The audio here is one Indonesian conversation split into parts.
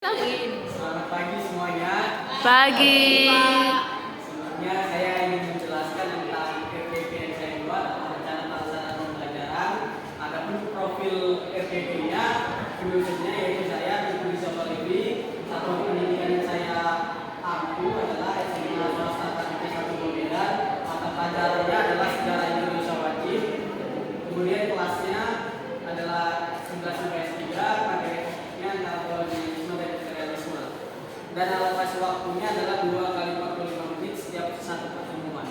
Selamat pagi semuanya. Pagi. Sebelumnya saya ingin menjelaskan tentang RPP yang saya buat atau rencana pelaksanaan pembelajaran. Adapun profil RPP-nya, dosennya yaitu saya Ibu Rizal Levi. Atau pendidikan yang saya ampu adalah SMA swasta KTP 1 Medan. Mata pelajarannya adalah sejarah Indonesia wajib. Kemudian kelasnya adalah 11 IPS 3, materinya antarologisme dan imperialisme. Dan alokasi waktunya adalah 2 kali 45 menit setiap satu pertemuan.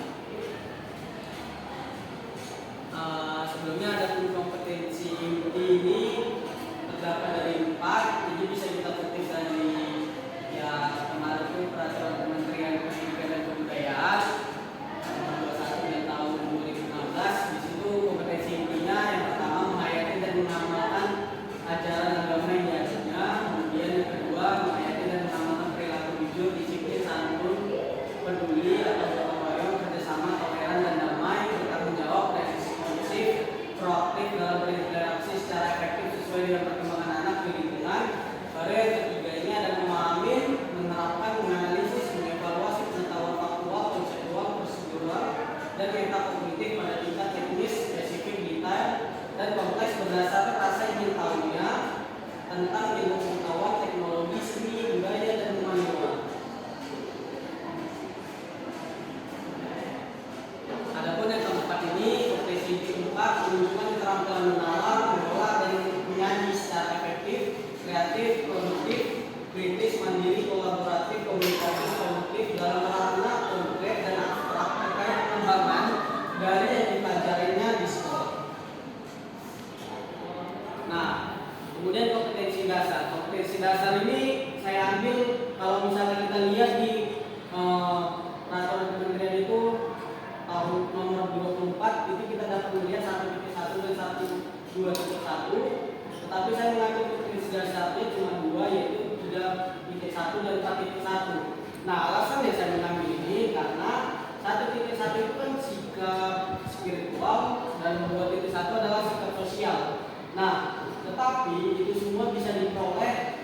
Sebelumnya ada kompetensi inti ini terdapat dari 4, jadi bisa kita petik dari kemarin itu peraturan Kementerian Pendidikan dan Kebudayaan nomor 21 dari tahun 2016. Di situ kompetensi intinya yang pertama menghayati dan mengamalkan ajaran agama yang diajarnya. Kemudian yang kedua menghayati dan mengamalkan perilaku jujur, disiplin, santun, peduli atau gotong royong, kerjasama, toleran dan damai, bertanggung jawab dan responsif, proaktif dalam berinteraksi secara efektif sesuai dengan perkembangan anak di lingkungan. Baru yang ketiga ini ada memahami, menerapkan, menganalisis, mengevaluasi pengetahuan faktual, konseptual, prosedural, dan meta kognitif pada tingkat teknis, spesifik, detail, dan kompleks berdasarkan rasa ingin tahunya tentang ilmu pengetahuan, teknologi, seni, budaya, dan humaniora. Adapun yang keempat ini, kompetensi keempat menunjukkan keterampilan menalar, mengolah, dan menyanyi secara efektif, kreatif, produktif, kritis, mandiri, kolaboratif, komunikatif, produktif dalam ranah konkret dan abstrak terkait pengembangan dari yang dipelajarinya di sekolah. Nah, kemudian kompetensi dasar. Kompetensi dasar ini saya ambil kalau misalnya kita lihat di peraturan kementerian itu tahun nomor 24 itu kita dapat melihat 1.1 dan 1.2.1. Tetapi saya mengambil kompetensi dasarnya cuma 2, yaitu 3.1 dan 4.1. Nah, alasan yang saya mengambil ini karena 1.1 itu kan sikap spiritual dan 2.1 adalah sikap sosial. Nah, tetapi itu semua bisa diperoleh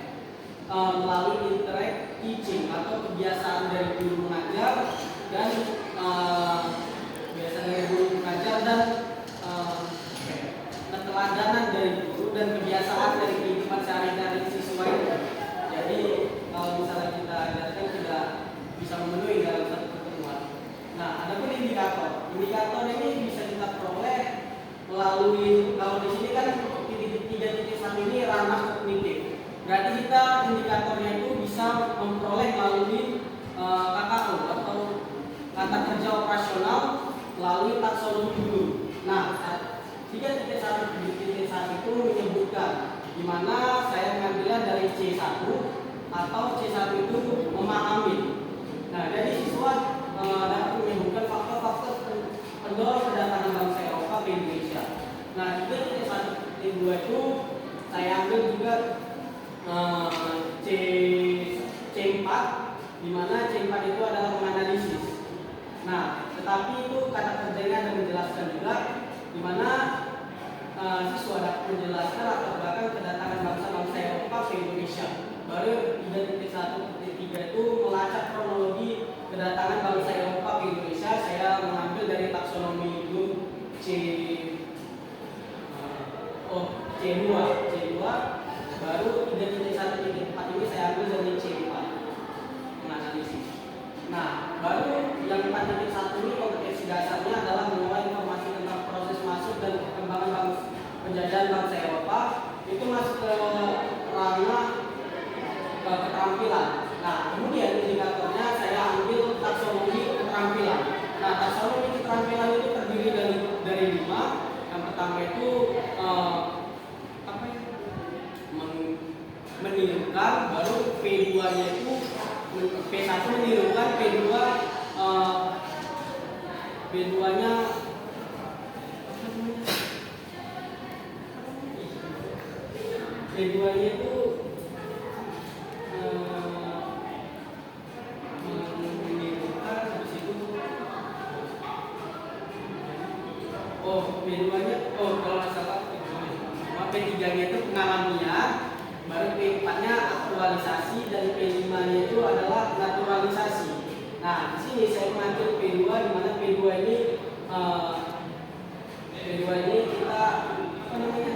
melalui interact teaching atau kebiasaan dari guru mengajar dan kebiasaan dari guru mengajar dan keteladanan dari guru dan kebiasaan dari kehidupan sehari-hari siswa itu. Jadi kalau misalnya kita ajarkan tidak bisa memenuhi dalam satu pertemuan. Nah, ada pun indikator. Indikator ini bisa kita peroleh melalui, kalau di sini kan 3.1 ini ranah kognitif. Berarti kita indikatornya itu bisa memperoleh melalui KKO atau kata kerja operasional melalui taksonomi guru. Nah, 3.1 itu menyebutkan di mana saya mengambilnya dari C1 atau C1 itu memahami. Nah, jadi siswa dapat menyebutkan faktor-faktor pendorong kedatangan bangsa Eropa ke Indonesia. Nah, 3.1.2 itu saya ambil juga C4, di mana C4 itu adalah menganalisis. Nah, tetapi itu kata kerjanya ada menjelaskan juga di mana siswa dapat menjelaskan latar belakang kedatangan bangsa-bangsa Eropa ke Indonesia. Baru 3.1.3 itu melacak kronologi kedatangan bangsa Eropa ke Indonesia. Saya mengambil dari taksonomi itu C2. Baru 3.1.4 ini saya ambil dari C4 menganalisis. Nah, baru yang 4.1 ini kompetensi dasarnya adalah mengolah informasi tentang proses masuk dan perkembangan penjajahan bangsa Eropa. Itu masuk ke ranah keterampilan. Nah, kemudian indikatornya saya ambil taksonomi keterampilan. Nah, taksonomi keterampilan itu terdiri dari 5. Yang pertama itu menirukan, baru P2-nya itu P1 menirukan, P2-nya P2-nya itu menirukan, habis itu P2-nya kalau nggak salah P3-nya itu pengalamannya, baru P4-nya aktualisasi, dan P5-nya itu adalah naturalisasi. Nah, di sini saya mengambil P2 di mana P2 ini kita apa namanya?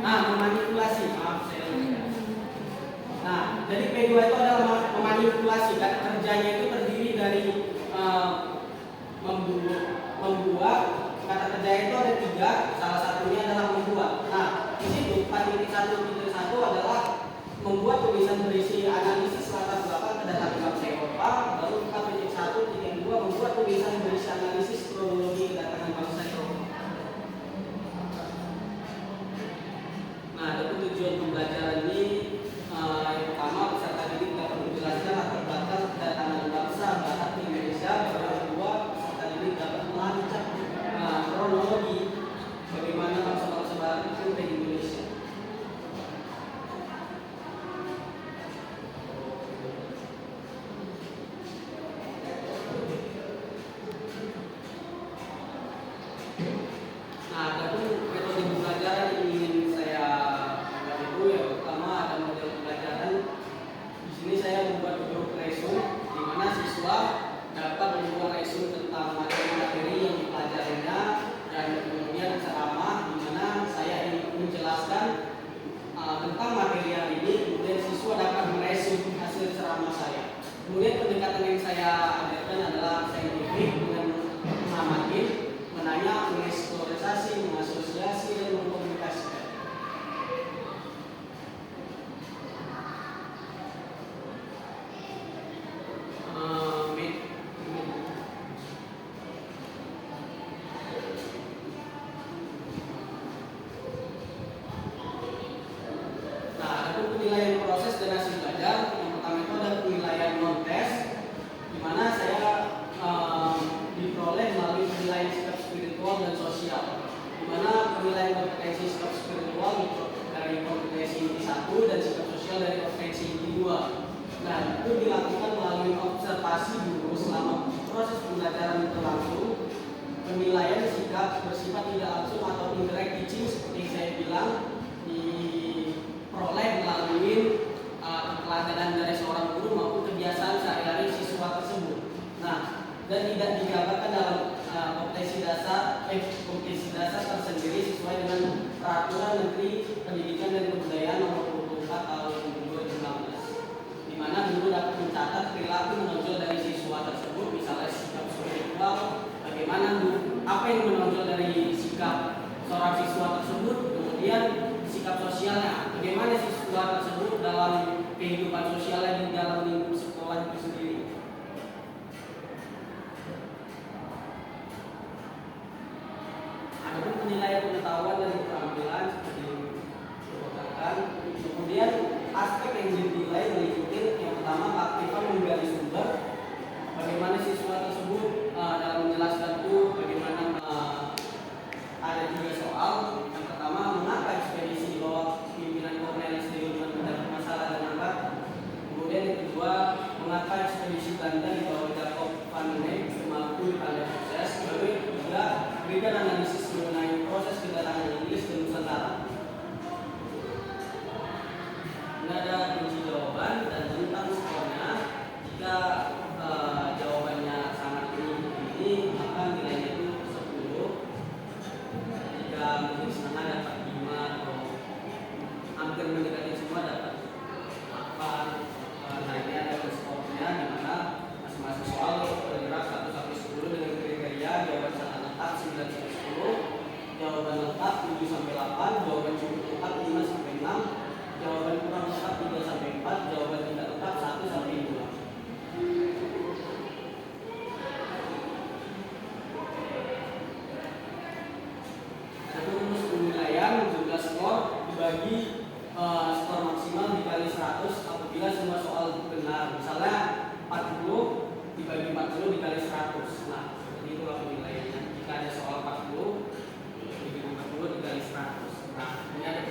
Memanipulasi. Maaf saya. Nah, jadi P2 itu adalah memanipulasi. Kata kerjanya itu terdiri dari membuat. Kata kerja itu ada 3, salah satunya adalah membuat. Nah, di situ 4.1.1 adalah membuat tulisan berisi analisis latar belakang kedatangan bangsa Eropa. Lalu 4.1.2 membuat tulisan berisi analisis kronologi kedatangan bangsa Eropa. Nah, ada tujuan pembelajaran ini. Yang pertama, peserta didik dapat menjelaskan latar belakang kedatangan bangsa Batak di Indonesia. Yang kedua, peserta didik dapat melacak kronologi bagaimana bangsa-bangsa Barat itu di Indonesia. Nah, adapun metode pembelajaran yang ingin saya buat itu yang pertama ada model pembelajaran. Di sini saya membuat grup resume di mana siswa dapat membuat resume tentang materi-materi yang dipelajarinya dan kemudian ceramah di mana saya ingin menjelaskan tentang materi yang ini, kemudian siswa dapat meresume hasil ceramah saya. Kemudian pendekatan yang saya ajarkan adalah saintifik dengan mengamati, menanya, mengeksplorasi, mengasosiasi, dan mengkomunikasikan. Penilaian proses dan hasil belajar. Yang pertama itu ada penilaian non-tes, di mana saya diperoleh melalui penilaian sikap spiritual dan sosial, di mana penilaian kompetensi sikap spiritual dari kompetensi inti 1 dan sikap sosial dari kompetensi inti 2. Nah, itu dilakukan melalui observasi guru selama proses pembelajaran berlangsung. Penilaian sikap bersifat tidak langsung atau indirect teaching seperti yang saya bilang diperoleh melalui keteladanan dari seorang guru maupun kebiasaan sehari-hari siswa tersebut. Nah, dan tidak digambarkan dalam kompetensi dasar tersendiri sesuai dengan Peraturan Menteri Pendidikan dan Kebudayaan Nomor 24 Tahun 2016, di mana guru dapat mencatat perilaku menonjol dari siswa tersebut, misalnya sikap spiritual, bagaimana apa yang menonjol dari sikap seorang siswa tersebut, kemudian sikap sosialnya, bagaimana siswa tersebut dalam kehidupan sosialnya di dalam lingkup sekolah itu sendiri. Adapun penilaian pengetahuan dan keterampilan seperti dikatakan, kemudian aspek yang dinilai meliputi yang pertama keaktifan menggali sumber, bagaimana siswa tersebut dalam menjelaskan itu, bagaimana ada 3 soal. Yang pertama, mengapa ekspedisi di bawah pimpinan Cornelis de Wilman mendapat masalah dan angkat. Kemudian yang kedua, mengapa ekspedisi Belanda di bawah Jacob van Eyck mampu dipandang sukses. Lalu yang ketiga, berikan analisis mengenai proses kedatangan Inggris ke Nusantara. Ini ada kunci jawaban dan tentang skornya. Jika jawabannya sangat tinggi, maka nilainya itu 10. Jika mungkin setengah dapat 5 atau hampir mendekati semua dapat 8. Nah, ini ada skornya di mana masing-masing soal bergerak 1 sampai 10 dengan kriteria jawaban sangat lengkap 9 sampai 10, jawaban lengkap 7 sampai 8, jawaban cukup lengkap 5 sampai 6, jawaban kurang lengkap 3 sampai 4, jawaban tidak lengkap 1 sampai 2. Ada rumus penilaian jumlah skor dibagi skor maksimal dikali 100 apabila semua soal benar. Misalnya 40 dibagi 40 dikali 100. Nah, seperti itulah penilaiannya. Jika ada soal 40 dibagi 40 dikali 100. Nah, ini ada